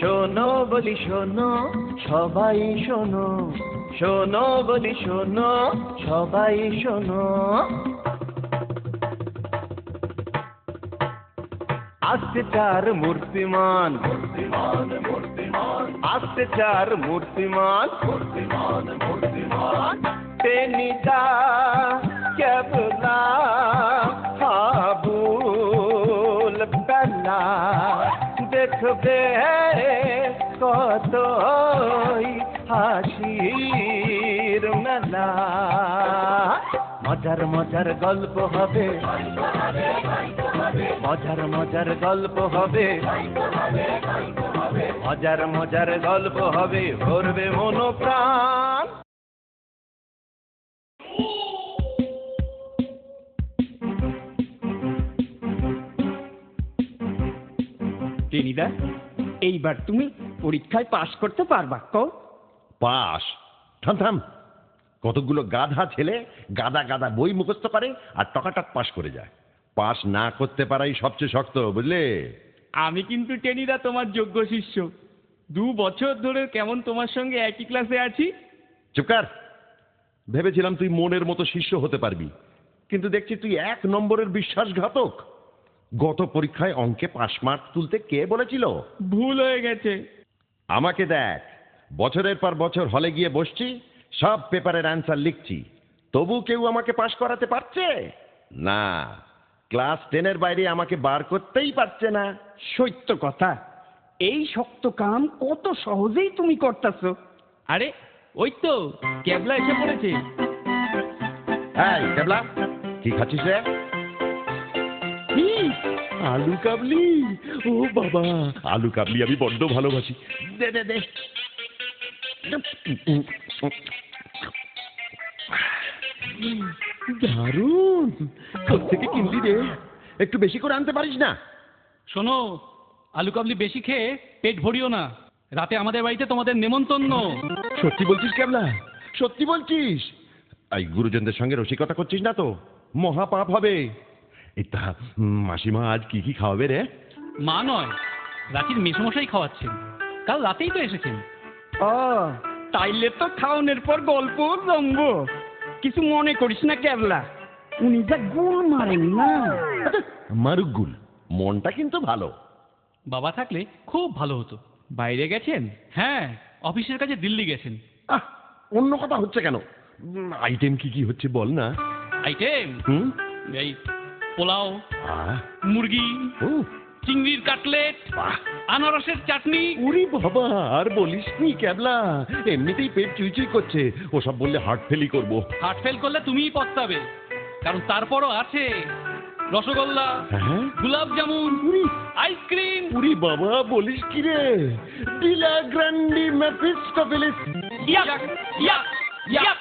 শোনো বলি শোনো সবাই শোনো, শোনো বলি শোনো সবাই শোনো। আসছে চার মূর্তিমান, মূর্তিমান মূর্তিমান, আসছে চার মূর্তিমান, মূর্তিমান মূর্তিমান। টেনিদা কেবলা হাবুল বেলা, দেখবে কতই হাসির মেলা। মজার মজার গল্প হবে, মজার মজার গল্প হবে, মজার মজার গল্প হবে, ভরবে মন প্রাণ। টেনিদা, এইবার তুমি পরীক্ষায় পাশ করতে পারবা? পাস? থাম থাম, কতগুলো গাধা ছেলে গাদা গাদা বই মুখস্থ করে আর টকাটক পাস করে যায়। পাস না করতে পারাই সবচেয়ে শক্ত, বুঝলে? আমি কিন্তু টেনিদা তোমার যোগ্য শিষ্য। 2 বছর ধরে কেমন তোমার সঙ্গে একই ক্লাসে আছি। চুপ কর। ভেবেছিলাম তুই মনের মতো শিষ্য হতে পারবি, কিন্তু দেখছি তুই 1 নম্বরের বিশ্বাসঘাতক। গত পরীক্ষায় অঙ্কে পাস মার্ক তুলতে কে বলেছিল? ভুল হয়ে গেছে। আমাকে দেখ, বছরের পর বছর হলে গিয়ে বসছি, সব পেপারের অ্যান্সার লিখছি, তবু কেউ আমাকে পাস করাতে পারছে না। ক্লাস 10-এর বাইরে আমাকে বার করতেই পারছে না। সত্য কথা, এই শক্ত কাম কত সহজেই তুমি করতেছো। আরে ওই তো ক্যাবলা এসে পড়েছে। এই কেবলা, কি খাচ্ছিস রে? আলু কাবলি। ও বাবা, আলু কাবলি আমি বড্ড ভালোবাসি। দে দে দে। দারুণ, কোত্থেকে কিনলি রে? একটু বেশি করে আনতে পারিস না? শোনো, আলু কাবলি বেশি খেয়ে পেট ভরিও না, রাতে আমাদের বাড়িতে তোমাদের নেমন্তন্ন। সত্যি বলছিস কেবলা? সত্যি বলছিস? এই গুরুজনদের সঙ্গে রসিকতা করছিস না তো? মহা পাপ হবে। তা মাসিমা আজ কি কি খাওয়াবে রে? মা নয়, রাতের মেসমশাই খাওয়াচ্ছেন, কাল রাতেই তো এসেছেন। ও, তাইলে তো খাওয়ানোর পর গল্প জমবো। কিছু মনে করিস না ক্যাবলা, উনি যা গুল মারেন না। মারুক গুল, মনটা কিন্তু ভালো। বাবা থাকলে খুব ভালো হতো। বাইরে গেছেন? হ্যাঁ, অফিসের কাছে দিল্লি গেছেন। অন্য কথা হচ্ছে কেন? আইটেম কি কি হচ্ছে বল না। আইটেম এই পোলাও, মুরগি, চিংড়ির কাটলেট, আনারসের চাটনি। উরি বাবা, আর বলিস নি কেবলা, এমনিতেই পেট চুইচুই করছে, ওসব বললে হার্ট ফেলই করবো। হার্ট ফেল করলে তুমিই পস্তাবে, কারণ তারপরও আছে রসগোল্লা, গোলাপ জামুন, আইসক্রিম। উরি বাবা, বলিস কি রে? ডিলা গ্র্যান্ডি মেফিস্টোফেলিস। ইয়াক ইয়াক ইয়াক।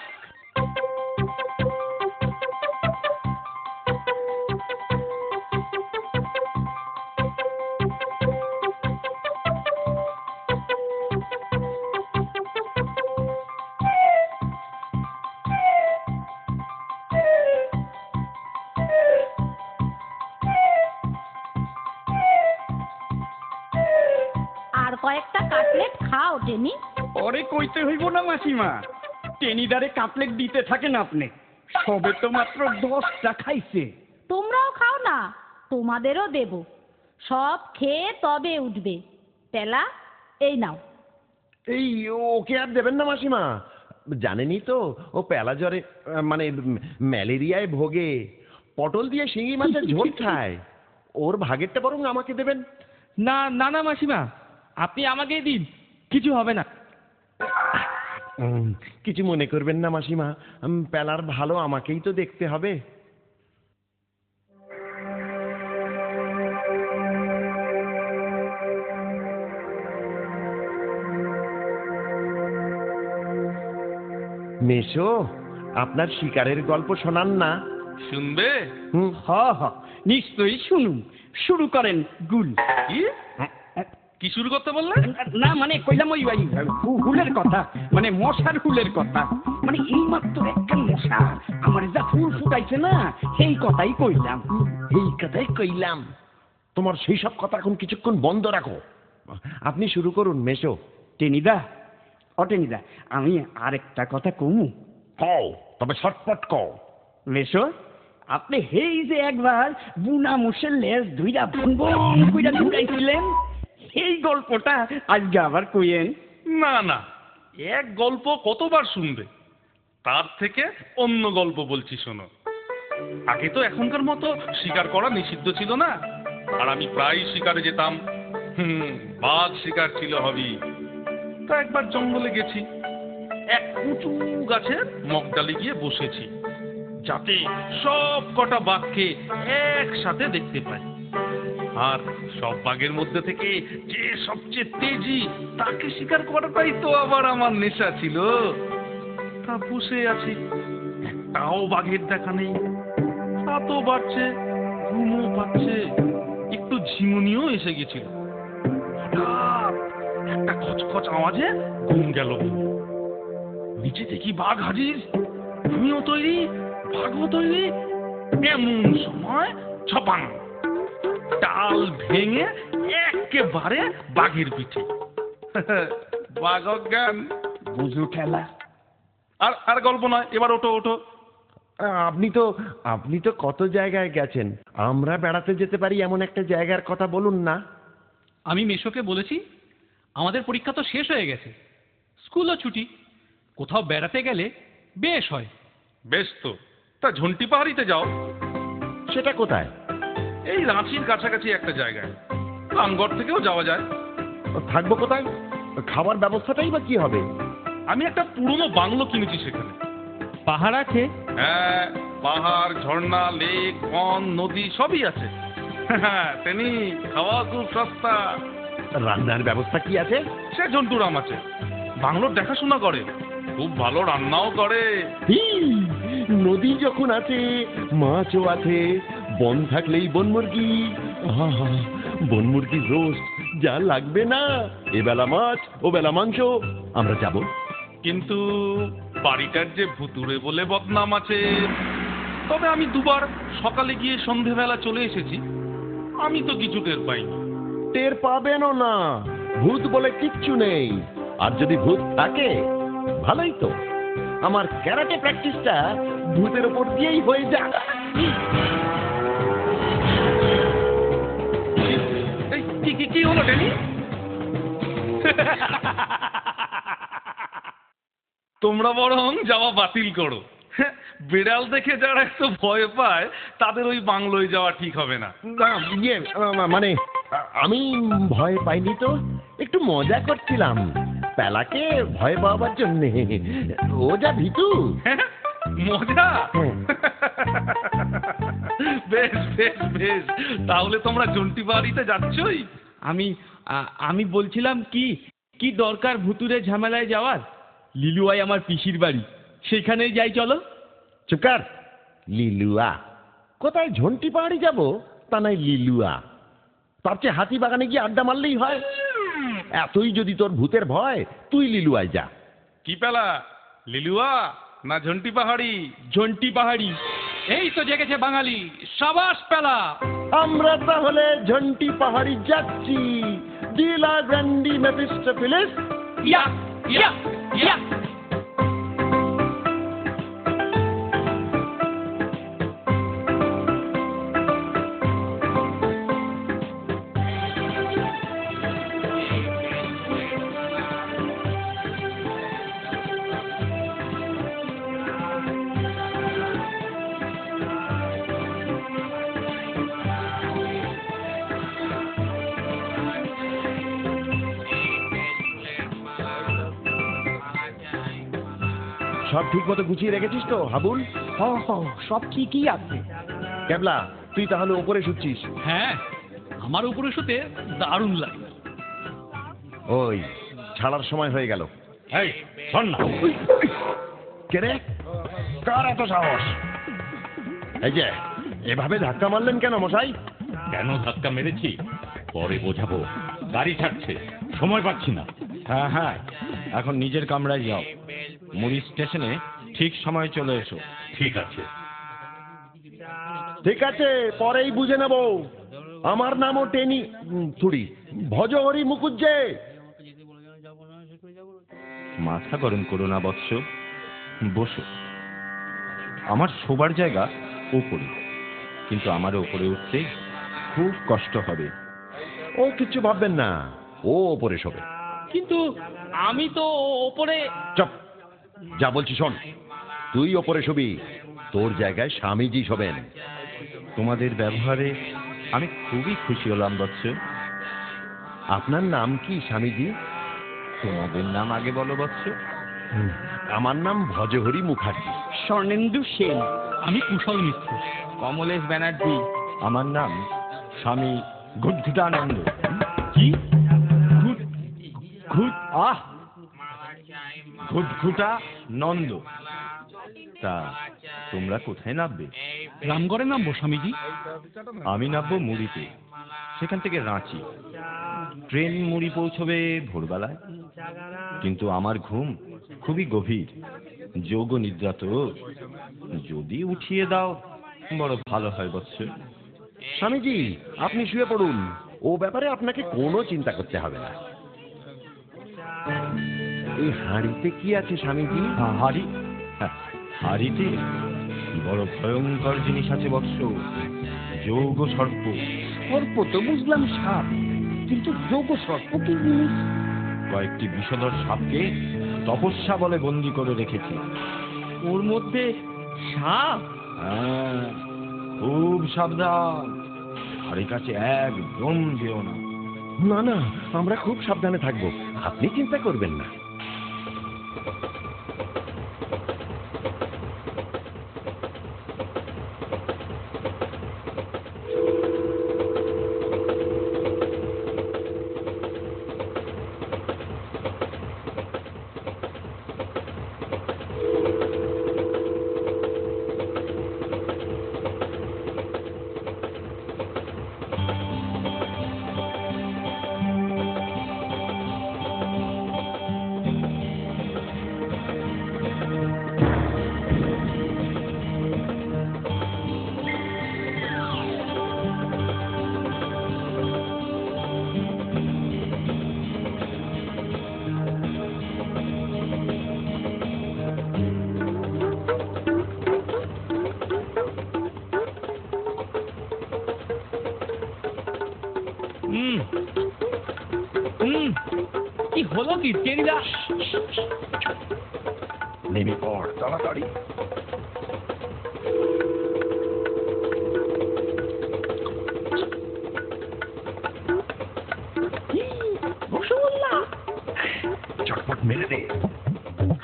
কয়েকটা কাটলেট খাও টেনি। পরে কইতে হইব না মাসিমা, টেনিদারে কাটলেট দিতে থাকেন আপনি। সবে তো মাত্র 10টা খাইছে। তোমরাও খাও না, তোমাদেরও দেব। সব খেয়ে তবে উঠবে। পেলা, এই নাও। এই ওকে আর দেবেন না মাসিমা, জানেনই তো ও পেলা জ্বরে মানে ম্যালেরিয়ায় ভোগে, পটল দিয়ে শিঙি মাছের ঝোল খায়। ওর ভাগেরটা বরং আমাকে দেবেন। না না না মাসিমা, আপনি আমাকেই দিন, কিছু হবে না। কিছু মনে করবেন না মাসিমা, পেলার ভালো আমাকেই তো দেখতে হবে। মেশো, আপনার শিকারের গল্প শোনান না। শুনবে? নিশ্চয়ই শুনুন। শুরু করেন গুল। কি শুরু করতে বললেন? না মানে কইলাম ওই হুলের কথা, মানে মশার হুলের কথা। মানে এই মাত্র একটা মশা আমার যা ফুল ফুটাইছে না, সেই কথাই কইলাম। তোমার সেই সব কথা এখন কিছুক্ষণ বন্ধ রাখো। আপনি শুরু করুন মেশো। টেনিদা, টেনিদা, আমি আরেকটা কথা কমু। কও, তবে ছটপট কও। মেশো, আপনি হেই যে একবার বুনা মুসের লেজ ধুইরা বন বন কইরা ঘুরাইছিলেন, এই গল্পটা আজকে আবার কইয়েন। না না, এক গল্প কতবার শুনবে? তার থেকে অন্য গল্প বলছি শোনো। আগে তো এখনকার মতো শিকার করা নিষিদ্ধ ছিল না, আর আমি প্রায় শিকারে যেতাম। বাঘ শিকার ছিল হবি। তা একবার জঙ্গলে গেছি, এক উঁচু গাছের মগডালে গিয়ে বসেছি, যাতে সব কটা বাঘকে একসাথে দেখতে পাই। আর সব বাঘের মধ্যে থেকে যে সবচেয়ে তেজি তাকে শিকার করাটাই তো আবার আমার নেশা ছিল। তা বসে আছি, একটাও বাঘের দেখা নেই। রাতও বাড়ছে, ঘুমও পাচ্ছে, একটু ঝিমুনিও এসে গেছিল। হঠাৎ একটা খচখচ আওয়াজে ঘুম গেল। নিচে দেখি বাঘ হাজির, আমিও তৈরি, বাঘও তৈরি। এমন সময় ছপাং, ডাল ভেঙে একেবারে বাঘের পিঠে। বাঘ অজ্ঞান। বুঝু খেলা। আর আর গল্প নয়, এবার ওঠো ওঠো। আপনি তো কত জায়গায় গেছেন, আমরা বেড়াতে যেতে পারি এমন একটা জায়গার কথা বলুন না। আমি মেশোকে বলেছি আমাদের পরীক্ষা তো শেষ হয়ে গেছে, স্কুলও ছুটি, কোথাও বেড়াতে গেলে বেশ হয়। বেশ তো, তা ঝন্টি পাহাড়িতে যাও। সেটা কোথায়? এই রাঁচির কাছাকাছি একটা জায়গায়, রামগড় থেকেও যাওয়া যায়। থাকবো কোথায়? খাবার ব্যবস্থাটাই বা কি হবে? আমি একটা পুরনো বাংলো কিনেছি সেখানে। পাহাড় আছে? হ্যাঁ, পাহাড়, ঝর্ণা, লেক, বন, নদী সবই আছে। হ্যাঁ, তেনি খাওয়া খুব সস্তা। রান্নার ব্যবস্থা কি আছে? সে জন্তুরাম আছে, বাংলোর দেখাশোনা করে, খুব ভালো রান্নাও করে। নদী যখন আছে, মাছও আছে, বন থাকলেই বন মুরগি। আহা, বন মুরগির রোস্ট যা লাগবে না, এবেলা মাছ ও বেলা মাংস। আমরা যাব, কিন্তু বাড়িটার যে ভুতুড়ে বলে বদনাম আছে। তবে আমি দুবার সকালে গিয়ে সন্ধেবেলা চলে এসেছি, আমি তো কিছু টের পাইনি। টের পাবেনও না, ভূত বলে কিচ্ছু নেই। আর যদি ভূত থাকে ভালোই তো, আমার ক্যারাটে প্র্যাকটিসটা ভূতের ওপর দিয়েই হয়ে যায়। এই কি কি কি হলো টেনি? তোমরা বরং যাওয়া বাতিল করো। বিড়াল দেখে যারা এত ভয় পায় তাদের ওই বাংলোয় যাওয়া ঠিক হবে না। মানে আমি ভয় পাইনি তো, একটু মজা করছিলাম পেলাকে ভয় পাওয়ার জন্য। ও যা ভীতু। মজা? বেশ বেশ বেশ, তাহলে তোমরা জন্টি বাড়িতে যাচ্ছই। আমি বলছিলাম কি দরকার ভুতুরে ঝামেলায় যাওয়ার? লিলুয়াই আমার পিসির বাড়ি, সেখানেই যাই চলো। চুকার, লিলুয়া কোথায়? ঝন্টি পাহাড়ি যাব, তা নাই লিলুয়া। তার চেয়ে হাতি বাগানে গিয়ে আড্ডা মারলেই হয়। এতই যদি তোর ভূতের ভয়, তুই লিলুয়ায় যা। কি পেলা, লিলুয়া না ঝন্টি পাহাড়ি? ঝন্টি পাহাড়ি। এই তো জেগেছে বাঙালি, সাবাস পেলা। আমরা তাহলে ঝন্টি পাহাড়ি যাচ্ছি। ডিলা গ্র্যান্ডি মেফিস্টোফেলিস। ইয়া ইয়া ইয়া। সব ঠিক মতো গুছিয়ে রেখেছিস তো হাবুল? সব ঠিকই আছে। ক্যাবলা, তুই তাহলে ওপরে শুচ্ছিস? হ্যাঁ, আমার উপরে শুতে দারুণ লাগে। ওই ছাড়ার সময় হয়ে গেল। এই শোন না, কে রে? কার এত সাহস? এই যে এভাবে ধাক্কা মারলেন কেন মশাই? কেন ধাক্কা মেরেছি পরে বোঝাবো, গাড়ি ছাড়ছে, সময় পাচ্ছি না। হ্যাঁ, এখন নিজের কামরায় যাও। মুড়ি স্টেশনে ঠিক সময় চলে এসো। ঠিক আছে। ঠিক আছে, পরেই বুঝে নেব। আমার নামও টেনি থুড়ি ভজহরি মুকুজ্জে। মাথা গরম করো না বৎস, বসো। আমার শোবার জায়গা ওপরে, কিন্তু আমার ওপরে উঠতে খুব কষ্ট হবে। ও কিচ্ছু ভাববেন না, ও ওপরে শোবে। কিন্তু আমি তো ওপরে। চপ, যা বলছি শোন, তুই ওপরে শোবি, তোর জায়গায় স্বামীজি শোবেন। তোমাদের ব্যবহারে আমি খুবই খুশি হলাম বৎস। আপনার নাম কি স্বামীজি? তোমাদের নাম আগে বলো বৎস। আমার নাম ভজহরি মুখার্জি। স্বর্ণেন্দু সেন। আমি কুশল মিত্র। কমলেশ ব্যানার্জি। আমার নাম স্বামী ঘুটঘুটানন্দ। কি? ঘুটঘুটা নন্দ। তা তোমরা কোথায় নামবে? রামগড়ে নামবো স্বামীজি। আমি নামবো মুড়িতে, সেখান থেকে রাঁচি। ট্রেন মুড়ি পৌঁছবে ভোরবেলায়। কিন্তু আমার ঘুম খুবই গভীর, যোগ নিদ্রা তো। যদি উঠিয়ে দাও বড় ভালো হয় বৎস। স্বামীজি আপনি শুয়ে পড়ুন, ও ব্যাপারে আপনাকে কোনো চিন্তা করতে হবে না। এই হাঁড়িতে কি আছে স্বামীজি? হাড়িতে বড় ভয়ঙ্কর জিনিস আছে বৎস, যোগ সর্প। সর্প তো বুঝলাম সাপ, কিন্তু যোগ সর্প কি জিনিস? কয়েকটি বিষধর সাপকে তপস্যা বলে বন্দি করে রেখেছি। ওর মধ্যে সাপ? হ্যাঁ, খুব সাবধান, আর এই কাছে একদম যেও না। না না, আমরা খুব সাবধানে থাকবো, আপনি চিন্তা করবেন না। কি হলো কি টেনিদা? নেমে পড় তাড়াতাড়ি। চটপট মেরে দে।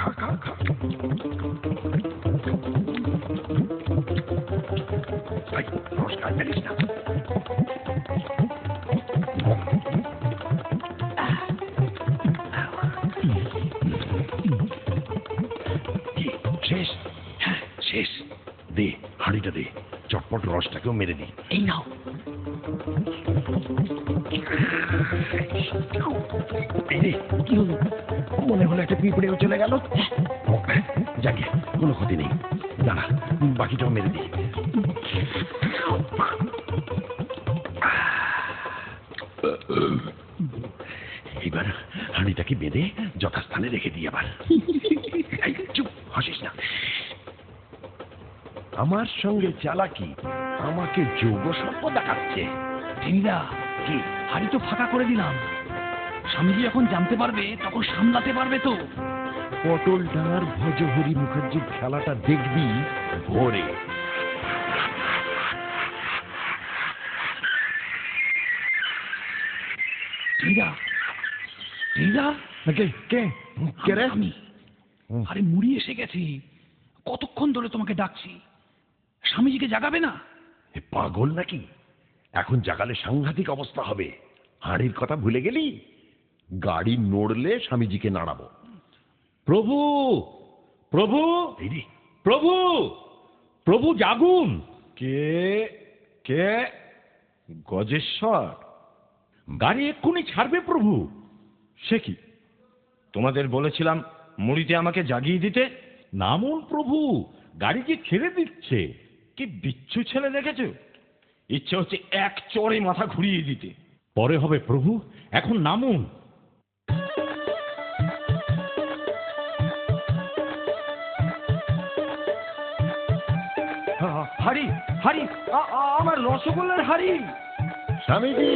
খা খা খা। নমস্কার, মেরিস না। শেষ? হ্যাঁ শেষ। দে হাঁড়িটা দে, চটপট রসটাকেও মেরে দি। এই নাও। এই রে, কি হলো? মনে হলো একটা পিঁপড়েও চলে গেল। যাকে কোনো ক্ষতি নেই, দাঁড়া বাকিটাও মেরে দি। এবার হাঁড়িটাকে বেঁধে যথাস্থানে রেখে দিই। আবার চুপ, হাসিস না। আমার সঙ্গে চালাকি, আমাকে যোগ সর্প দেখাচ্ছে। টেনিদা, কি হাড়ি তো ফাঁকা করে দিলাম। স্বামীজি এখন জানতে পারবে, তখন সামলাতে পারবে তো। পটলডাঙ্গার ভজহরি মুখার্জির খেলাটা দেখবি ভোরে। টেনিদা, টেনিদা, কে কে কে রে? আমি। আরে মুড়ি এসে গেছে, কতক্ষণ ধরে তোমাকে ডাকছি। স্বামীজিকে জাগাবে না? এ পাগল নাকি? এখন জাগালে সাংঘাতিক অবস্থা হবে। হাঁড়ির কথা ভুলে গেলি? গাড়ি নড়লে স্বামীজিকে নাড়াবো। প্রভু, প্রভু, এই রে, প্রভু, প্রভু জাগুন। কে কে? গজেশ্বর? গাড়ি এক্ষুনি ছাড়বে প্রভু। সে কি? তোমাদের বলেছিলাম মুড়িতে আমাকে জাগিয়ে দিতে। নামুন প্রভু, গাড়ি যে ছেড়ে দিচ্ছে। কি বিচ্ছু ছেলে দেখেছো? ইচ্ছে হচ্ছে এক চড়ে মাথা ঘুরিয়ে দিতে। পরে হবে প্রভু, এখন নামুন। হাড়ি হাড়ি, আমার রসগোল্লার হাড়ি। স্বামীজি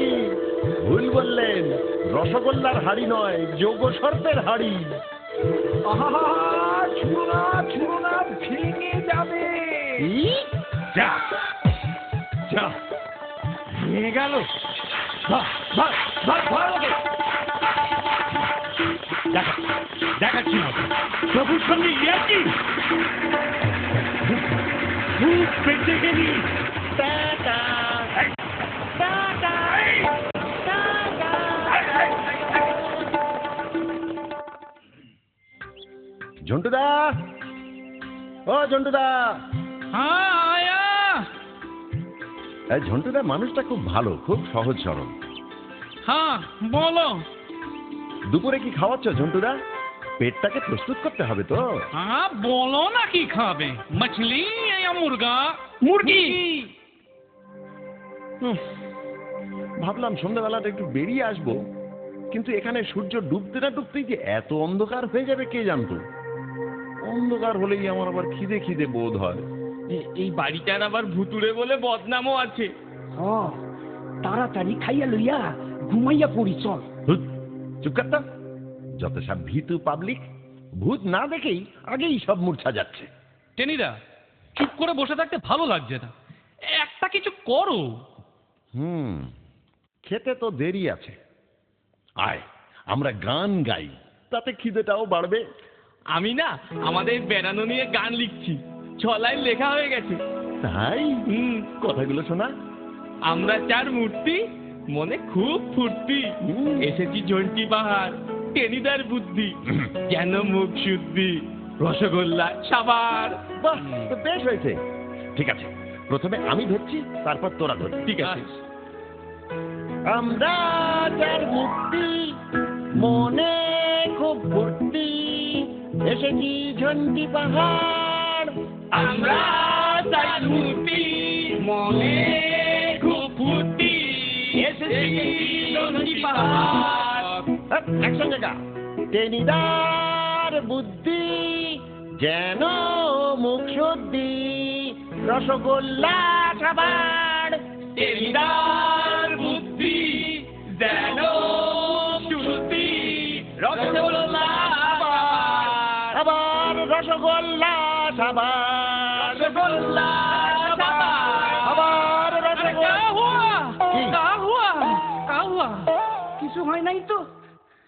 ভুল বললেন, রসগোল্লার হাড়ি নয়, যোগ সর্পের হাড়ি। ছুঁড়ো না, ভেঙে যাবে। যা যা, ভেঙে গেল। দেখাচ্ছি না প্রভুর সঙ্গে ইয়ার্কি। মুখ পেটে গেলি। ঝন্টুদা, ও ঝন্টুদা। হ্যাঁ আয়া। এই ঝন্টুদা মানুষটা খুব ভালো, খুব সহজ সরল। হ্যাঁ বলো। দুপুরে কি খাওয়াচ্ছ ঝন্টুদা? পেটটাকে প্রস্তুত করতে হবে তো। হ্যাঁ বলো না কি খাবে, মছলি या মুরগা? মুরগি। ভাবলাম সন্ধ্যাবেলাটা একটু বেরিয়ে আসবো, কিন্তু এখানে সূর্য ডুবতে না ডুবতেই যে এত অন্ধকার হয়ে যাবে কে জানতো। অন্ধকার হলেই আমার আবার খিদে খিদে বোধ হয়। এই বাড়িটার আবার ভুতুড়ে বলে বদনামও আছে। তাড়াতাড়ি খাইয়া লইয়া ঘুমাইয়া পড়ি চল। চুপ কর তো, যত সব ভীতু পাবলিক, ভূত না দেখেই আগেই সব মূর্ছা যাচ্ছে। টেনিদা চুপ করে বসে থাকতে ভালো লাগছে না, একটা কিছু করো। খেতে তো দেরি আছে, আয় আমরা গান গাই, তাতে খিদেটাও বাড়বে। আমি না আমাদের বেড়ানো নিয়ে গান লিখছি, ছলায় লেখা হয়ে গেছে। তাই? কথাগুলো শোনা। আমরা চার মূর্তি, মনে খুব ফুর্তি, এসেছি ঝন্টি পাহাড়, টেনিদার বুদ্ধি, যেন মুখ শুদ্ধি, রসগোল্লা সাবার। বাহ, তো বেশ হয়েছে। ঠিক আছে, প্রথমে আমি ধরছি, তারপর তোরা ধরছি। ঠিক আছে। আমরা যার মুক্তি, মনে খুব ফুর্তি, এসেছি ঝন্টি পাহাড়। আমরা চার মূর্তি, মনে খুব ফুর্তি, এসেছি ঝন্টি পাহাড়। একসঙ্গে গা। টেনিদার বুদ্ধি, যেন মুখ শুদ্ধি, রসগোল্লা খাবার। টেনিদার বুদ্ধি, যেন শুদ্ধি, রসগোল্লা খাবার। আবার রসগোল্লা খাবার। রসগোল্লা খাবার। আবার রসগোল্লা। কিছু হয় নাই তো,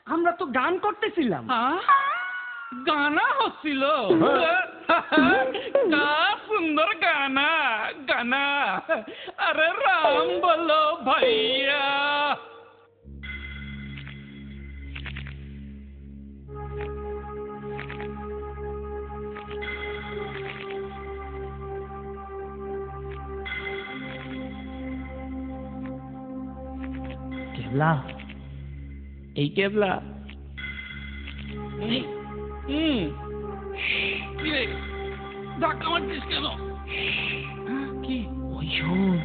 আমরা তো গান করতেছিলাম। গানা হচ্ছিল? কা সুন্দর গানা, গানা। আরে রাম বলো ভাইয়া। কেবলা, এই কেবলা। কি রে, ধাক্কা মারছিস কেন? কি? ওই শোন,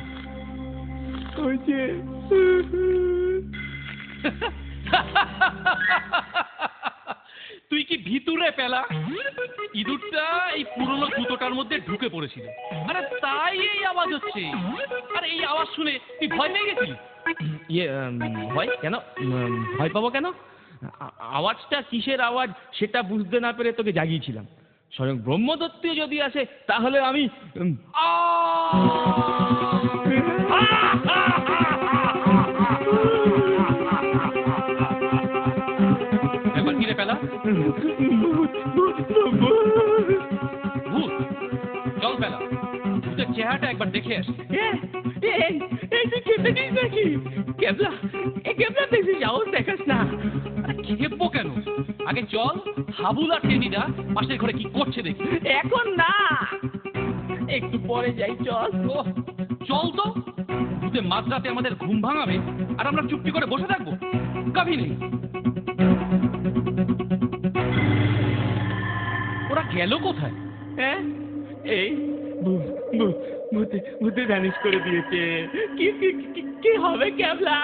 ওই যে তুই কি ভিতুরে পেলা? ইঁদুরটা এই পুরনো জুতোটার মধ্যে ঢুকে পড়েছিল, আরে তাই এই আওয়াজ হচ্ছে। আর এই আওয়াজ শুনে তুই ভয় পেয়ে গেছিলি? ভয় কেন? ভয় পাবো কেন? আওয়াজটা কিসের আওয়াজ সেটা বুঝতে না পেরে তোকে জাগিয়েছিলাম। স্বয়ং ব্রহ্মদত্তও যদি আসে তাহলে আমি ব্যাপার কি রে পেলা? ভূত? চল পেলা, ভূতের চেহারাটা একবার দেখে আসি। এই তুই খেতে দিস নাকি? কেবলা, এই কেবলা দেখছিস, আওয়াজ দেখাস না। খেপবো কেন? আগে চল হাবুল আর টেনিদা পাশের ঘরে কি করছে দেখি। এখন না, একটু পরে যাই। চল। চল তো, ভূতে মাঝরাতে আমাদের ঘুম ভাঙাবে আর আমরা চুপটি করে বসে থাকবো? কাভি নেই। ওরা গেল কোথায়? হ্যাঁ, এই ভূতে ভ্যানিশ করে দিয়েছে। কি হবে ক্যাবলা?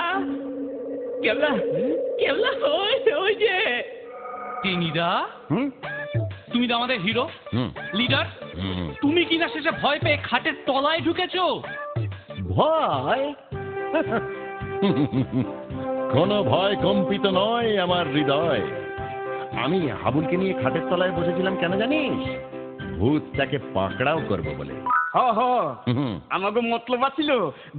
ক্যাবলা ক্যাবলা ওই যে টেনিদা, হুম তুমি তো আমাদের হিরো হুম লিডার, হুম। তুমি কিনা শেষে ভয় পেয়ে খাটের তলায় ঢুকেছো। ভয়? কোনো ভয় কম্পিত নয় আমার হৃদয়। আমি হাবুলকে নিয়ে খাটের তলায় বসেছিলাম কেন জানিস? ভূত তাকে পাকড়াও করবো বলে। হ আমাকে মতলব আছিল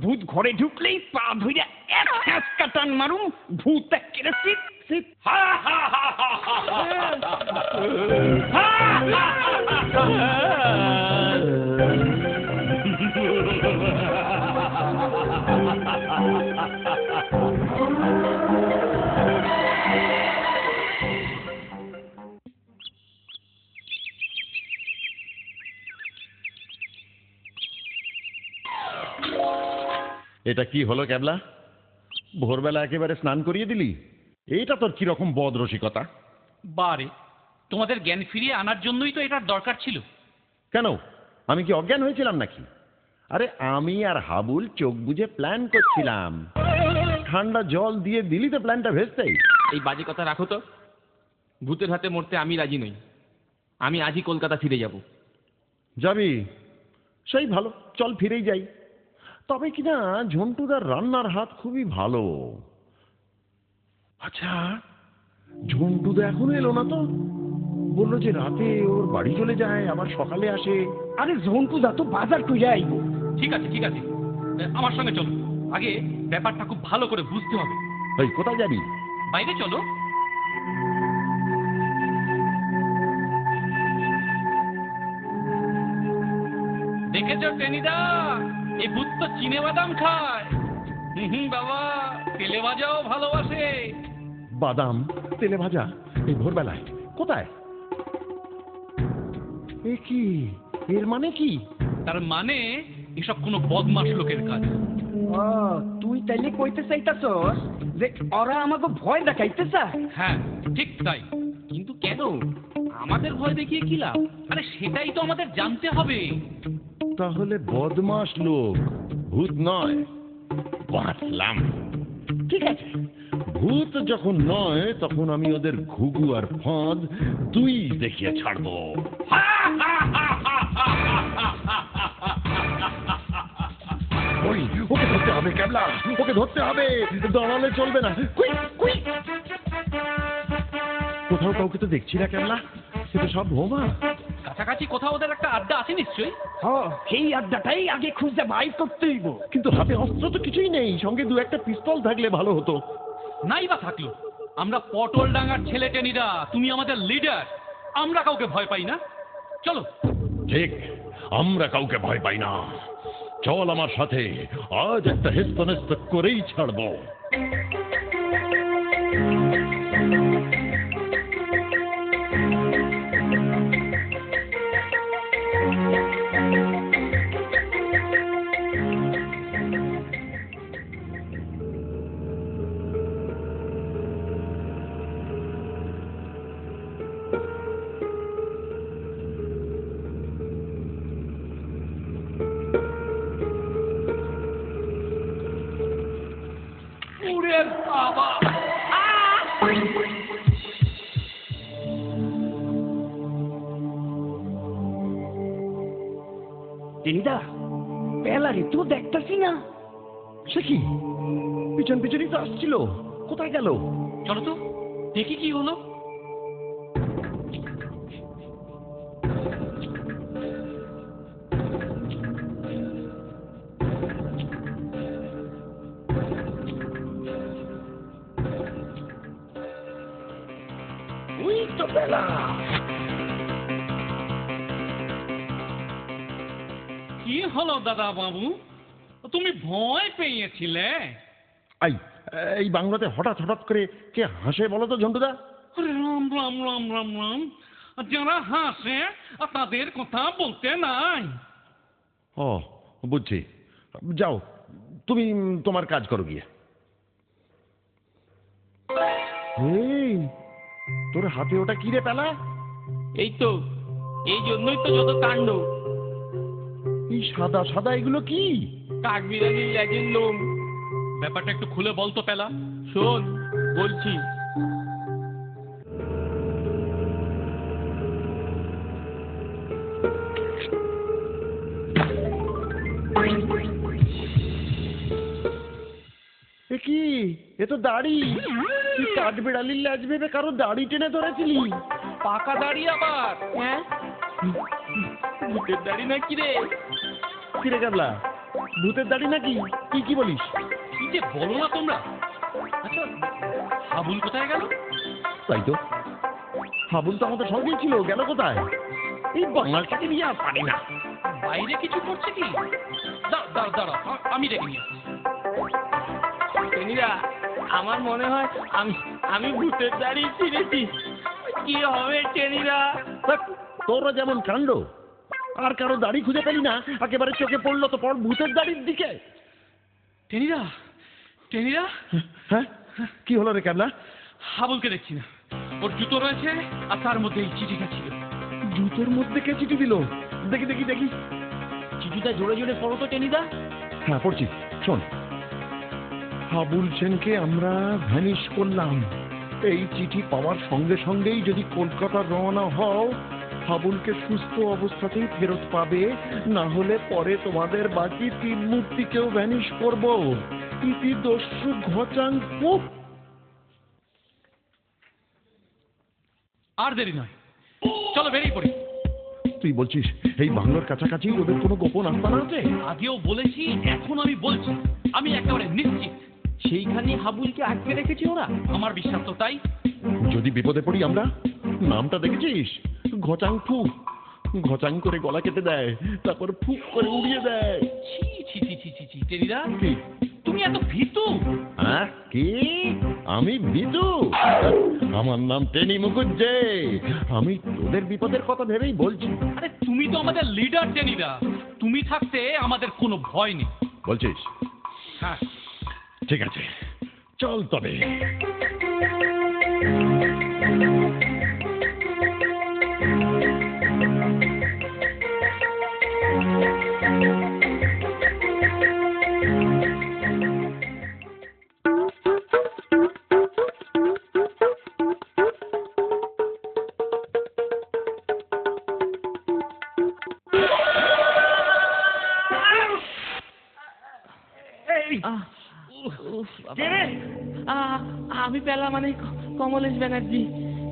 ভূত ঘরে ঢুকলেই পা ধইরা এক ঠ্যাসকা টান মারুম, ভূত একেবারে সিট সিট। এটা কি হলো ক্যাবলা? ভোরবেলা একেবারে স্নান করিয়ে দিলি? এইটা তোর কিরকম বদ রসিকতা? বারে, তোমাদের জ্ঞান ফিরিয়ে আনার জন্যই তো এটার দরকার ছিল। কেন, আমি কি অজ্ঞান হয়েছিলাম নাকি? আরে আমি আর হাবুল চোখ বুজে প্ল্যান করছিলাম, ঠান্ডা জল দিয়ে দিলি তো প্ল্যানটা ভেস্তেই। এই বাজে কথা রাখো তো। ভূতের হাতে মরতে আমি রাজি নই। আমি আজই কলকাতা ফিরে যাব। যাবি? সেই ভালো, চল ফিরেই যাই। তবে কিনা ঝন্টুদার রান্নার হাত খুবই ভালো। আচ্ছা, ঝন্টুদা এখনো এলো না তো? বললো যে রাতে ওর বাড়ি চলে যায়, আবার সকালে আসে। আরে ঝন্টু দা তো বাজার কইরা আইব। ঠিক আছে ঠিক আছে, আমার সঙ্গে চলো। আগে ব্যাপারটা খুব ভালো করে বুঝতে হবে। এই কোথায় যাবি? বাইরে চলো। দেখেছো টেনিদা, এই ভূত তো চিনে বাদাম খায়। বাবা, তেলে ভাজাও ভালোবাসে। বাদাম তেলে ভাজা এই ভোরবেলায়? কোথায়? এ কি, এর মানে কি? তার মানে এসব কোনো বদমাশ লোকের কাজ। ও তুই তাইলে কইতে চাইতাছস যে ওরা আমাকে ভয় দেখাইতে চায়? হ্যাঁ ঠিক তাই। কিন্তু কেন? আমাদের ভয় দেখিয়ে কি লাভ? আরে সেটাই তো আমাদের জানতে হবে। তাহলে বদমাশ লোক, ভূত নয়। বাঁচলাম। ঠিক আছে, ভূত যখন নয় তখন আমি ওদের ঘুঘু আর ফাঁদ দুই দেখিয়ে ছাড়বো। ওই, ওকে ধরতে হবে ক্যাবলা, ওকে ধরতে হবে, দাঁড়ালে চলবে না। Quick quick. কোথাও কাউকে তো দেখছি না ক্যাবলা, সেটা সব ভোমা। কাছাকাছি কোথাও ওদের একটা আড্ডা আছে নিশ্চয়ই। সেই আড্ডাটাই আগে খুঁজে বাইর করতে হইব। কিন্তু হাতে অস্ত্র তো কিছুই নেই, সঙ্গে দু একটা পিস্তল থাকলে ভালো হতো। নাই বা থাকলো, আমরা পটল ডাঙ্গার ছেলে টেনিদা, তুমি আমাদের লিডার, আমরা কাউকে ভয় পাই না। চলো। ঠিক, আমরা কাউকে ভয় পাই না। চল আমার সাথে, আজ একটা হেস্তনেস্ত করেই ছাড়বো। ওরে বাবা! টেনিদা, পেলারে তো দেখতাছি না। সে কি, পিছন পিছনই তো আসছিল, কোথায় গেল? চলো তো দেখি কি হলো। ওই তো পেলা। কি হলো দাদা বাবু, তুমি ভয় পেয়েছিলে? এই বাংলাতে হঠাৎ হঠাৎ করে কে হাসে বলো তো ঝন্টুদা? রাম রাম রাম রাম রাম, যারা হাসে তাদের কথা বলতে নাই। ও বুঝছি, যাও তুমি তোমার কাজ করো গিয়ে। এই তোর হাতে ওটা কি রে পেলা? এই তো, এই জন্যই তো যত কাণ্ড। এই সাদা সাদা এগুলো কি? কাঠবিড়ালির লেজের লোম। ব্যাপারটা একটু খুলে বলতো পেলা। শোন বলছি। এ কি? এ তো দাড়ি। তুই কাঠবিড়ালির ল্যাজ ভেবে কারো দাড়ি টেনে ধরেছিলি? পাকা দাঁড়িয়ে আবার। হ্যাঁ, ভূতের দাড়ি না কি রে? কিরে গাবলা, ভূতের দাড়ি নাকি? কি কি বলিস? কি যে বলো না তোমরা। আচ্ছা, হাবুল কোথায় গেল? তাই তো, হাবুল তো আমাদের সঙ্গেই ছিল, গেল কোথায়? এই বাঙালটাকে নিয়ে আর পারি না। বাইরে কিছু করছে কি? দাঁড়া দাঁড়া, আমি ডেকে নিয়ে আসছি। টেনিদা, আমার মনে হয় আমি ভূতের দাড়ি চিনেছি। কি হবে টেনিদা? দেখ, তোরা যেমন কাণ্ড, আর কারো দাড়ি খুঁজে পেলি না, একেবারে চোখে পড়লো তো পড় ভূতের দাড়ির দিকে। টেনিদা, টেনিদা, হ্যাঁ, কি হলো রে ক্যাবলা? হাবুলকে দেখছি না। ওর জুতো রয়েছে আর তার মধ্যে এই চিঠিটা ছিল। জুতোর মধ্যে কে চিঠি দিল? দেখি দেখি দেখি। চিঠিটা জোরে জোরে পড়ো তো টেনিদা। হ্যাঁ পড়ছি, শোন। হাবুল সেনকে আমরা ভ্যানিশ করলাম। এই চিঠি পাওয়ার সঙ্গে সঙ্গেই যদি কলকাতা রওনা হও, হাবুলকে সুস্থ অবস্থাতেই ফেরত পাবে, না হলে পরে তোমাদের বাকি 3 মূর্তিকেও ভ্যানিশ করব। ইতি দস্যু ঘচাং পুপ। আর দেরি নয়, চলো বেরিয়ে পড়ি। তুই বলছিস এই বাংলার কাছাকাছি ওদের কোনো গোপন আস্তানা আছে? আগেও বলেছি, এখন আমি বলছি, আমি একেবারে নিশ্চিত সেইখানে হাবুলকে আটকে রেখেছে ওরা। আমার বিশ্বাস তো তাই। যদি বিপদে পড়ি আমরা, নামটা দেখেছিস? ঘচাং ফুক। ঘচাং করে গলা কেটে দেয়, তারপর ফুক করে উড়িয়ে দেয়। ছি ছি ছি ছি ছি ছি, টেনিদা, কি? তুমি এত ভীতু? হ্যাঁ, কি? আমি বিদু? আমার নাম টেনি মুখুজ্জে। আমি তোদের বিপদের কথা ভেবেই বলছি। আরে তুমি তো আমাদের লিডার টেনিদা, তুমি থাকতে আমাদের কোনো ভয় নেই। বলছিস? হ্যাঁ, ঠিক আছে, চল তবে। আমি পেলা মানে কমলেশ ব্যানার্জি।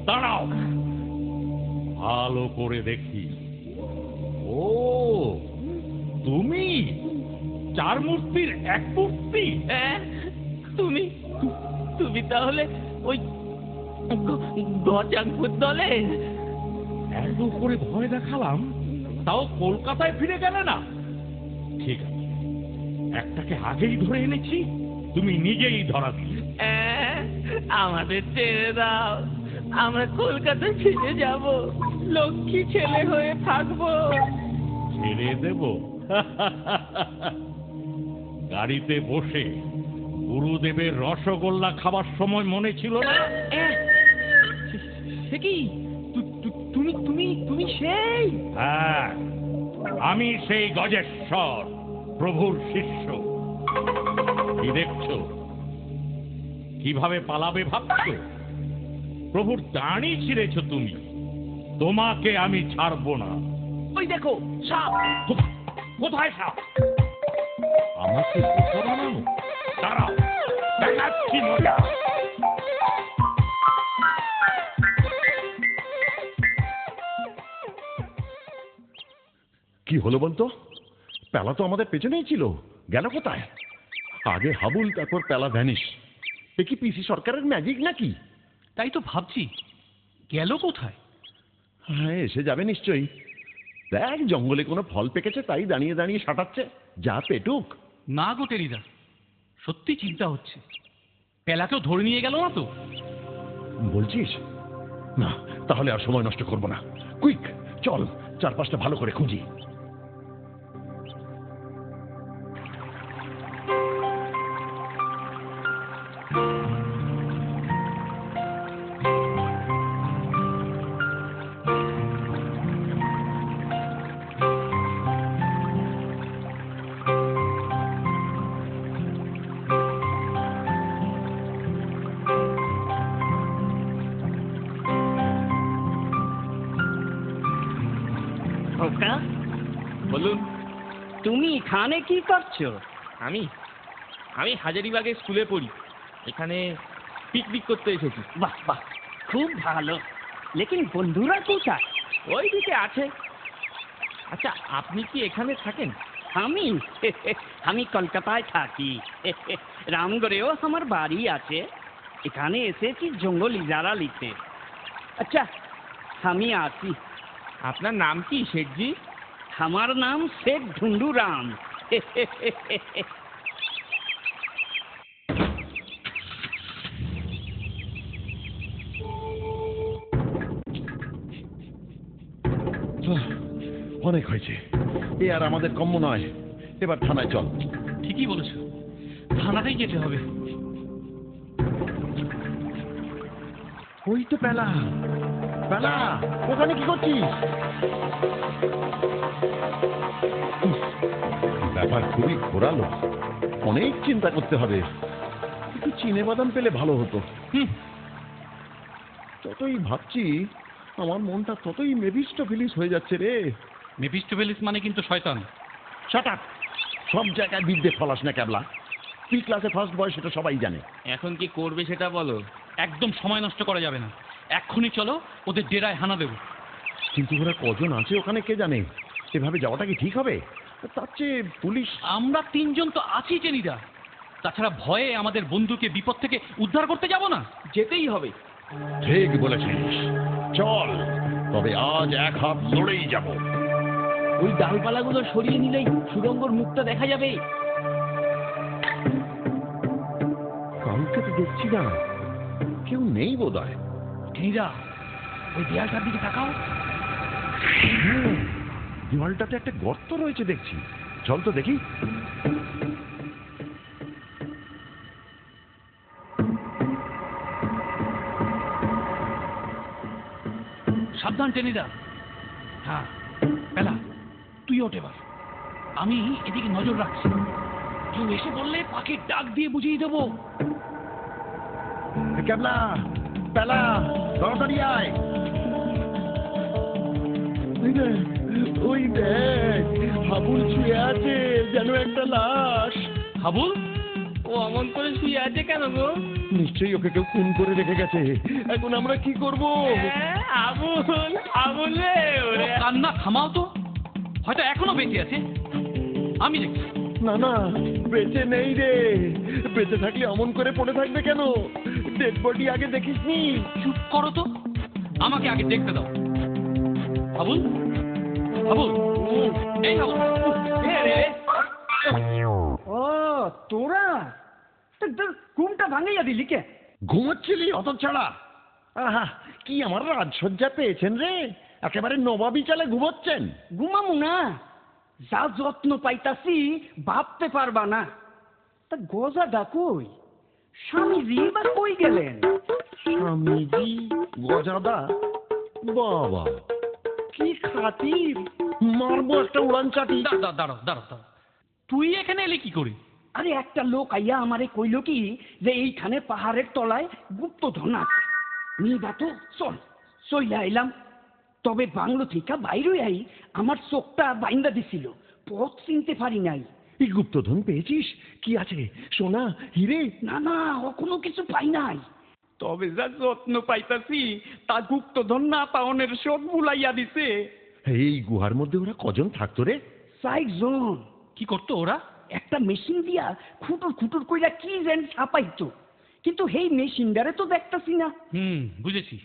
দাঁড়াও, ভালো করে দেখি। ও, তুমি 4 মূর্তির 1 মূর্তি? তুমি তুমি তাহলে ওই গজাঙ্কুর দলে? এত করে ভয় দেখালাম, তাও কলকাতায় ফিরে গেলে না? ঠিক আছে, একটাকে আগেই ধরে এনেছি, তুমি নিজেই ধরা দিলে। আমাদের ছেড়ে দাও, আমরা কলকাতা ফিরে যাব, লক্ষ্মী ছেলে হয়ে থাকবো। ছেড়ে দেব? গাড়িতে বসে গুরুদেবের রসগোল্লা খাবার সময় মনে ছিল না? সে কি? তুমি তুমি তুমি সেই? হ্যাঁ, আমি সেই গজেশ্বর, প্রভুর শিষ্য। কি দেখছো? কিভাবে পালাবে ভাবছো? প্রভুর দাঁড়ি ছিঁড়েছ তুমি, তোমাকে আমি ছাড়বো না। ওই দেখো সাপ। কোথায় সাপ? আমাকে বোকা বানানো? দাঁড়াও, দেখাচ্ছি মজা। কি হলো বলতো? পেলা তো আমাদের পেছনেই ছিল, গেল কোথায়? আগে হাবুল, তারপর পেলা ভ্যানিশ। এ কি পিসি সরকারের ম্যাজিক নাকি? তাই তো ভাবছি, গেল কোথায়? হ্যাঁ, এসে যাবে নিশ্চয়ই। দেখ, জঙ্গলে কোনো ফল পেকেছে, তাই দাঁড়িয়ে দাঁড়িয়ে সাঁটাচ্ছে। যা পেটুক। না গো টেনিদা, সত্যি চিন্তা হচ্ছে, পেলাকেও ধরে নিয়ে গেল না তো? বলছিস? না, তাহলে আর সময় নষ্ট করব না। কুইক, চল চারপাশটা ভালো করে খুঁজি। তুমি এখানে কি করছো? আমি আমি হাজারিবাগে স্কুলে পড়ি, এখানে পিকনিক করতে এসেছি। বাহ বাহ, খুব ভালো। লেকিন বন্ধুরা কোথায়? ওই দিকে আছে। আচ্ছা, আপনি কি এখানে থাকেন? আমি আমি কলকাতায় থাকি। রামগড়েও আমার বাড়ি আছে। এখানে এসেছি জঙ্গল ইজারা লিখতে। আচ্ছা, আমি আসি। আপনার নাম কি শেঠজি? আমার নাম শেখ ঢুন্ডুরাম। অনেক হয়েছে, এ আর আমাদের কম্য নয়। এবার থানায় চল। ঠিকই বলেছ, থানাতেই যেতে হবে। ওই তো পেলা। পেলা, ওখানে কি করছিস? ব্যাপার খুবই ঘোরালো, অনেক চিন্তা করতে হবে। একটু চিনে বাদাম পেলে ভালো হতো। যতই ভাবছি আমার মনটা ততই মেভিস্টোফিলিস হয়ে যাচ্ছে রে। মেফিস্টোফেলিস মানে কিন্তু শয়তান। Shut up! সব জায়গায় বিদ্যে ফলাস না ক্যাবলা। তুই ক্লাসে ফার্স্ট বয়, সেটা সবাই জানে। এখন কি করবে সেটা বলো। একদম সময় নষ্ট করা যাবে না, এক্ষুনি চলো ওদের ডেরায় হানা দেবো। কিন্তু ওরা কজন আছে ওখানে কে জানে। এভাবে যাওয়াটা কি ঠিক হবে? তার চেয়ে পুলিশ। আমরা তিনজন তো আছি টেনিদা। তাছাড়া ভয়ে আমাদের বন্ধুকে বিপদ থেকে উদ্ধার করতে যাব না? যেতেই হবে। ঠিক বলেছিস, চল। তবে আজ এক হাত লড়েই যাব। ওই ডালপালাগুলো সরিয়ে নিলেই সুরঙ্গর মুখটা দেখা যাবে। কাউকে তো দেখছি না, কেউ নেই বোধহয়। টেনিদা, ওই দেয়ালটার দিকে তাকাও। দেওয়ালটাতে একটা গর্ত রয়েছে দেখছি। চল তো দেখি। সাবধান টেনিদা। হ্যাঁ বেলা, তুই ওঠ এবার। আমি এদিকে নজর রাখছি। কেউ এসে বললে পাখির ডাক দিয়ে বুঝিয়ে দেবো। ক্যাবলা, পেলা, তাড়াতাড়ি আয়। ওই দেখ, হাবুল শুয়ে আছে যেন একটা লাশ। হাবুল? ও অমন করে শুয়ে আছে কেন গো? নিশ্চয়ই ওকে কেউ খুন করে রেখে গেছে। এখন আমরা কি করব? আবুল, আবুল রে ও কান্না থামাও তো, হয়তো এখনো বেঁচে আছে। আমি দেখছি। না না, বেঁচে নেই রে। বেঁচে থাকলে অমন করে পড়ে থাকবে কেন? ডেড বডি আগে দেখিসনি? চুপ করো তো, আমাকে আগে দেখতে দাও। হাবুল, হাবুল, এই হাবুল, কে রে? ও তোরা, তোর ঘুমটা ভাঙাইয়া দিলি কে? ঘুমোচ্ছিলি অত ছাড়া? আহা, কি আমার রাজসজ্জা পেয়েছেন রে। একেবারে নবাবী চালে ঘুমোচ্ছেন। ঘুমামু না, যা যত্ন পাইতাছি ভাবতে পারবা না। তা গজাটা কই? স্বামীজি বা কই গেলেন? স্বামীজি, গজাদা, বাবা কি খাতির! মারবো একটা উড়ান চাটি। দাঁড়াও দাঁড়াও দাঁড়াও দাঁড়াও, তুই এখানে এলি কি করে? আরে একটা লোক আইয়া আমারে কইল কি যে এইখানে পাহাড়ের তলায় গুপ্তধন আছে। নিবা তো চল। চলে আইলাম। তবে বাংলো থেকে বাইরে আই আমার চোখটা বাইন্দা দিছিল, পথ চিনতে পারি নাই। এই গুপ্তধন পেয়েছিস? কি আছে? সোনা, হিরে? না না, কোনো কিছু পাই নাই। তবে যা যত্ন পাইতাছি তা গুপ্তধন না পাওনের সব বুলাইয়া দিছে। এই গুহার মধ্যে ওরা কজন থাকতো রে? 4 জন। কি করতো ওরা? একটা মেশিন দিয়া খুটুর খুটুর কইরা কি যেন ছাপাইতো, কিন্তু সেই মেশিনটারে তো দেখতাছি না। বুঝেছি।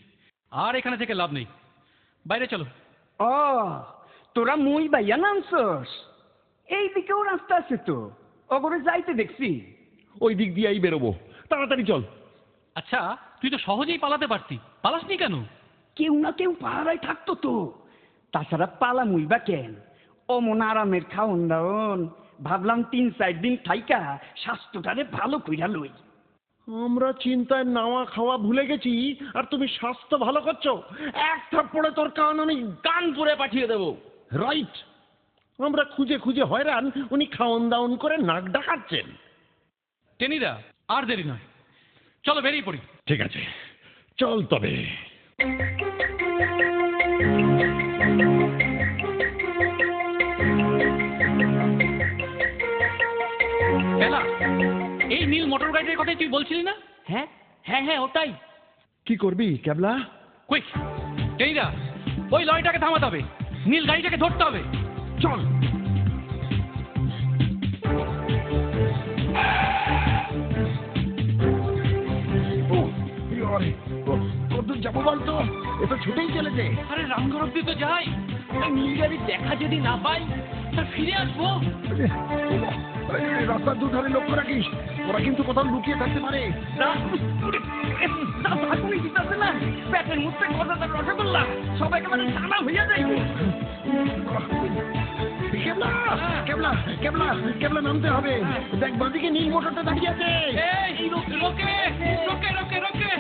আর এখানে থেকে লাভ নেই, বাইরে চলো। ও তোরা মুই বাইয়া নামছস? এই দিকেও রাস্তা আছে তো, ওগরে যাইতে দেখছি। ওই দিক দিয়েই বেরোবো, তাড়াতাড়ি চল। আচ্ছা, তুই তো সহজেই পালাতে পারতি, পালাসনি কেন? কেউ না কেউ পাহারায় থাকতো তো। তাছাড়া পালা মুইবা কেন? অমন আরামের খাওন দাওন। ভাবলাম 3-4 দিন থাইকা স্বাস্থ্যটারে ভালো কইরা লই। আমরা চিন্তায় নাওয়া খাওয়া ভুলে গেছি, আর তুমি স্বাস্থ্য ভালো করছো। এক থাপ্পড়ে তোর কান আমি কানপুরে পাঠিয়ে দেবো। রাইট, আমরা খুঁজে খুঁজে হয়রান, উনি খাওন দাওন করে নাক ডাকাচ্ছেন। টেনিদা, আর দেরি নয়, চলো বেরিয়ে পড়ি। ঠিক আছে, চল তবে। লাইটের কথাই তুই বলছিলি না? হ্যাঁ হ্যাঁ হ্যাঁ ওটাই। কি করবি ক্যাবলা? কুইক টেনিদা, ওই লরিটাকে থামাতে হবে, নীল গাড়িটাকে ধরতে হবে। চল। কতদূর যাবো বলতো? এ তো ছুটেই চলেছে। আরে রামগড় অব্দি তো যাই, ওই নীল গাড়ির দেখা যদি না পাই তা ফিরে আসবো। রাস্তার দুধারে লক্ষ্য রাখিস, ওরা কিন্তু কোথাও লুকিয়ে থাকতে পারে। পেটের মধ্যে কতটা রসগোল্লা সব একেবারে টানা হইয়া যাইবে। কেবলা কেবলা কেবলা কেবলা নামতে হবে। দেখ বাদিকে নীল মোটরটা দাঁড়িয়ে আছে। এই রোকে রোকে রোকে রোকে রোকে।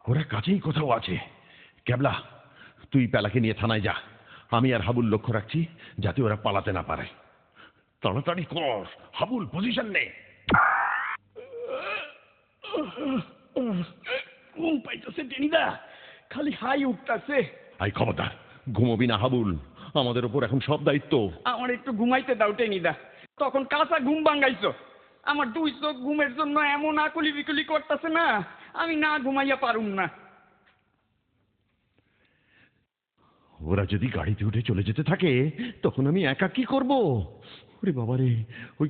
ওরা কাছেই কোথাও আছে। ক্যাবলা, তুই পেলাকে নিয়ে থানায় যা, আমি আর হাবুল লক্ষ্য রাখছি যাতে ওরা পালাতে না পারে। তাড়াতাড়ি কর হাবুল, পজিশন নে। ঘুম পাইতেছে টেনিদা, খালি হাই উঠতেছে। আই খবরদার, ঘুমোবি না হাবুল, আমাদের ওপর এখন সব দায়িত্ব। আমার একটু ঘুমাইতে দাও টেনিদা। তখন কাঁচা ঘুম ভাঙাইছো, আমার দুই চোখ ঘুমের জন্য এমন আকুলি বিকুলি করতেছে না, আমি না ঘুমাইয়া পারুম না। ওরা যদি গাড়িতে উঠে চলে যেতে থাকে তখন আমি একা কি করব? ওরে বাবারে, ওই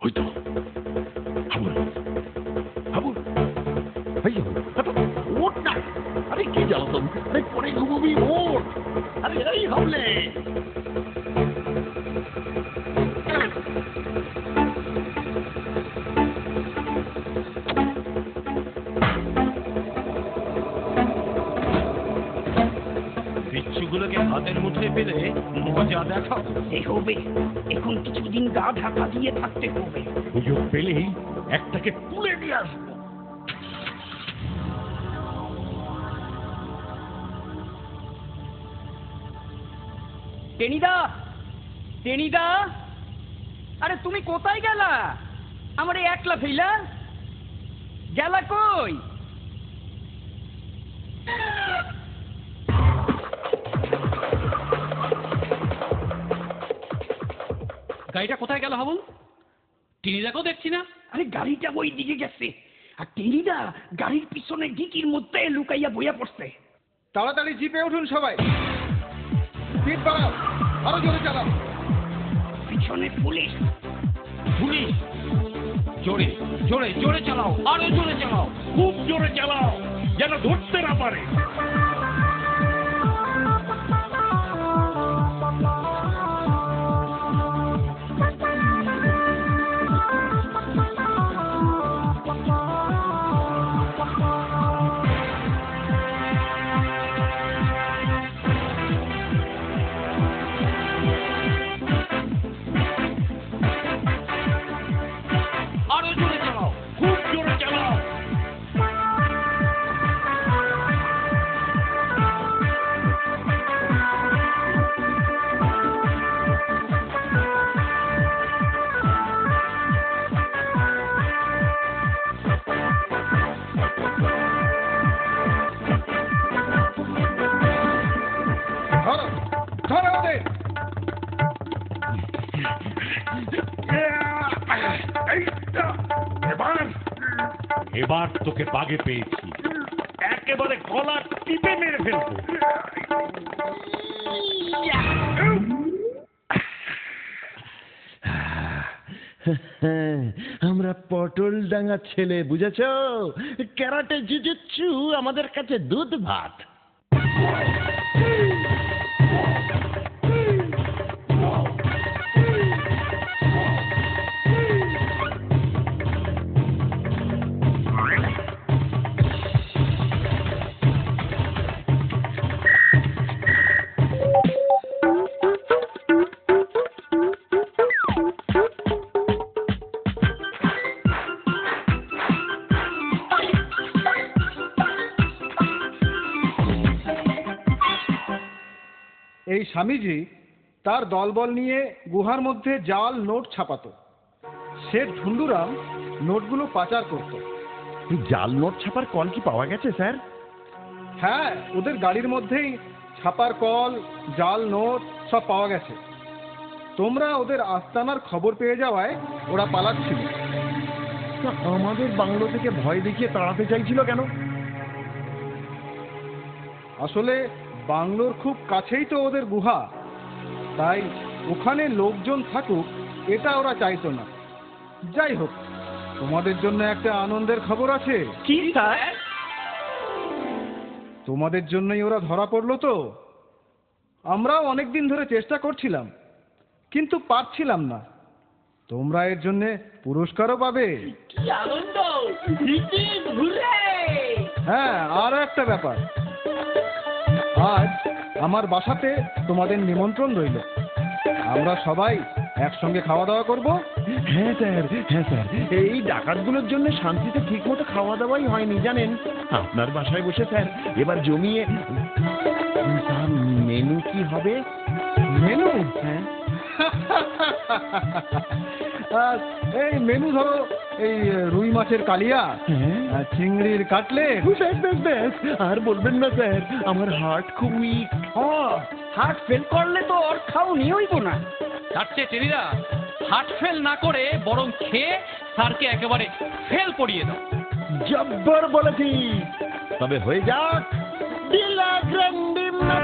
ওই তো হাবুল হাবুল, এই হাবুল, ওঠ না। আরে কি জ্বালাতন, আরে পরে ঘুমবি, ওঠ। আরে এই হাবলে। বিচ্ছুগুলোকে হাতের মুঠোয় পেলে মজা দেখাও। এই হবে, এখন কিছুদিন গা ঢাকা দিয়ে থাকতে হবে। সুযোগ পেলেই একটাকে তুলে নিয়ে আসবো। টেনিদা, টেনিদা, আরে তুমি কোথায় গেলা? আমার এই একলা ফেলা গেলা কই? গাড়িটা কোথায় গেল হাবুল? টেনিদাকেও দেখছি না। আরে গাড়িটা ওই দিকে গেছে, আর টেনিদা গাড়ির পিছনে ডিকির মধ্যে লুকাইয়া বইয়া পড়ছে। তাড়াতাড়ি জিপে উঠুন সবাই, স্পিড বাড়াও, আরো জোরে চালাও। পিছনে পুলিশ। পুলিশ! জোরে জোরে জোরে চালাও, আরো জোরে চালাও, খুব জোরে চালাও, যেন ধরতে না পারে। আরো জোরে চালাও, খুব জোরে চালাও। ধরো ধরো ওদের। এবার তোকে বাগে পেয়েছি, একেবারে গলা টিপে মেরে ফেলবো। আমরা পটল ডাঙ্গা ছেলে, বুঝেছ? ক্যারাটে জুজুৎসু আমাদের কাছে দুধ ভাত। এই স্বামীজি তার দলবল নিয়ে গুহার মধ্যে জাল নোট ছাপাতো। শেঠ ঢুন্ডুরাম নোটগুলো পাচার করত। জাল নোট ছাপার কল কি পাওয়া গেছে স্যার? হ্যাঁ, ওদের গাড়ির মধ্যেই ছাপার কল, জাল নোট সব পাওয়া গেছে। তোমরা ওদের আস্তানার খবর পেয়ে যাওয়ায় ওরা পালাচ্ছিল। আমাদের বাংলো থেকে ভয় দেখিয়ে তাড়াতে চাইছিল কেন? আসলে বাংলোর খুব কাছেই তো ওদের গুহা, তাই ওখানে লোকজন থাকুক এটা ওরা চাইতো না। যাই হোক, তোমাদের জন্য একটা আনন্দের খবর আছে। কি স্যার? তোমাদের জন্যই ওরা ধরা পড়লো তো। আমরাও অনেক দিন ধরে চেষ্টা করছিলাম, কিন্তু পারছিলাম না। তোমরা এর জন্য পুরস্কারও পাবে। কি আনন্দ! ঘুরে! হ্যাঁ, আর একটা ব্যাপার, আজ আমার বাসাতে তোমাদের নিমন্ত্রণ রইল। আমরা সবাই একসঙ্গে খাওয়া দাওয়া করব। হ্যাঁ স্যার, হ্যাঁ স্যার, এই ডাকাতগুলোর জন্য শান্তিতে ঠিক মতো খাওয়া দাওয়াই হয়নি জানেন। আপনার বাসায় বসে স্যার এবার জমিয়ে। মেনু কি হবে? মেনু? হ্যাঁ, এই মেনু ধরো, এই রুই মাছের কালিয়া, চিংড়ির কাটলেট। ব্যাস ব্যাস ব্যাস, আর বলবেন না স্যার, আমার হার্ট খুব উইক। হার্ট ফেল করলে তো ওর খাওনি হইব না। তার চেয়ে টেনিদা হার্ট ফেল না করে বরং খেয়ে স্যারকে একেবারে ফেল পড়িয়ে দাও। জব্বর বলেছি, তবে হয়ে যাক। দিলা গ্র্যান্ডিম না